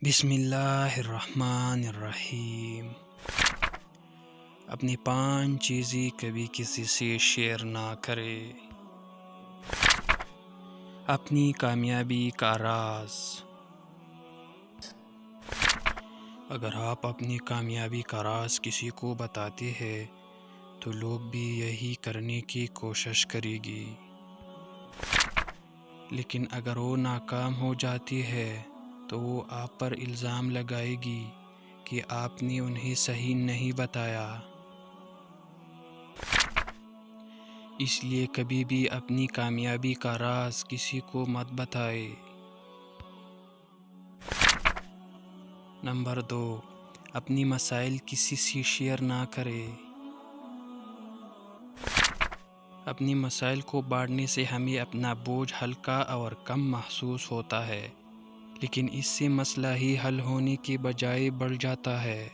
بسم اللہ الرحمن الرحیم۔ اپنی 5 چیزیں کبھی کسی سے شیئر نہ کرے۔ اپنی کامیابی کا راز۔ اگر آپ اپنی کامیابی کا راز کسی کو بتاتے ہیں تو لوگ بھی یہی کرنے کی کوشش کرے گی، لیکن اگر وہ ناکام ہو جاتی ہے تو وہ آپ پر الزام لگائے گی کہ آپ نے انہیں صحیح نہیں بتایا۔ اس لیے کبھی بھی اپنی کامیابی کا راز کسی کو مت بتائے۔ نمبر 2، اپنی مسائل کسی سے شیئر نہ کرے۔ اپنی مسائل کو بانٹنے سے ہمیں اپنا بوجھ ہلکا اور کم محسوس ہوتا ہے، لیکن اس سے مسئلہ ہی حل ہونے کے بجائے بڑھ جاتا ہے۔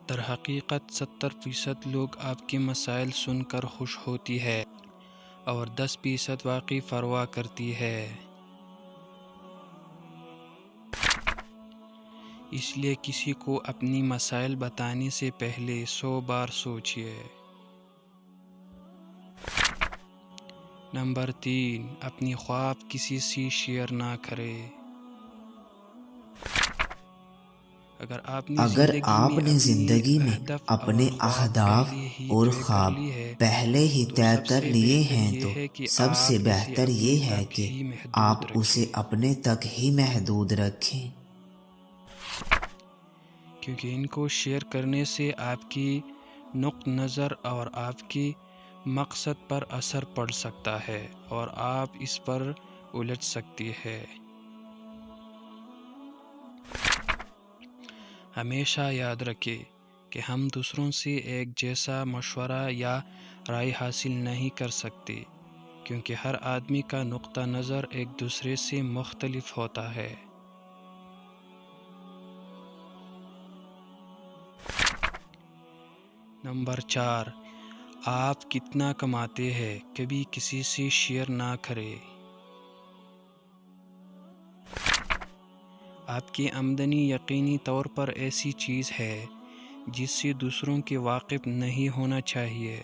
در حقیقت 70% لوگ آپ کے مسائل سن کر خوش ہوتی ہے اور 10% واقعی پرواہ کرتی ہے۔ اس لیے کسی کو اپنی مسائل بتانے سے پہلے 100 بار سوچئے۔ نمبر 3، اپنی خواب کسی سے شیئر نہ کرے۔ اگر آپ نے زندگی میں اہداف اور اپنے خواب اہداف پہلے ہی اور طے کر خواب لی ہے پہلے ہی تو طے سب کر سے لیے بہتر ہیں یہ تو ہے کہ سب سے آپ اسے بہتر اپنے یہ ہے تک کہ ہی آپ محدود اسے رکھیں، اپنے تک ہی محدود رکھیں، کیونکہ ان کو شیئر کرنے سے آپ کی نقطہ نظر اور آپ کی مقصد پر اثر پڑ سکتا ہے اور آپ اس پر الجھ سکتی ہے۔ ہمیشہ یاد رکھیں کہ ہم دوسروں سے ایک جیسا مشورہ یا رائے حاصل نہیں کر سکتے، کیونکہ ہر آدمی کا نقطہ نظر ایک دوسرے سے مختلف ہوتا ہے۔ نمبر 4، آپ کتنا کماتے ہیں کبھی کسی سے شیئر نہ کریں۔ آپ کی آمدنی یقینی طور پر ایسی چیز ہے جس سے دوسروں کے واقف نہیں ہونا چاہیے۔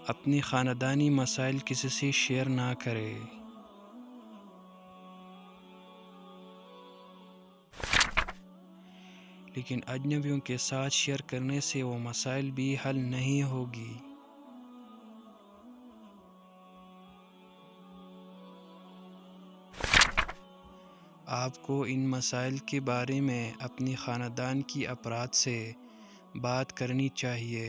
اپنے خاندانی مسائل کسی سے شیئر نہ کریں۔ لیکن اجنبیوں کے ساتھ شیئر کرنے سے وہ مسائل بھی حل نہیں ہوگی۔ آپ کو ان مسائل کے بارے میں اپنی خاندان کی افراد سے بات کرنی چاہیے۔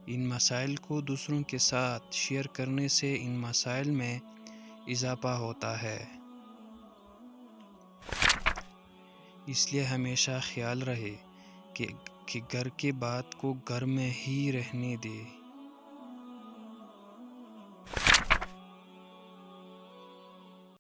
ان مسائل کو دوسروں کے ساتھ شیئر کرنے سے ان مسائل میں اضافہ ہوتا ہے۔ اس لیے ہمیشہ خیال رہے کہ گھر کے بات کو گھر میں ہی رہنے دے۔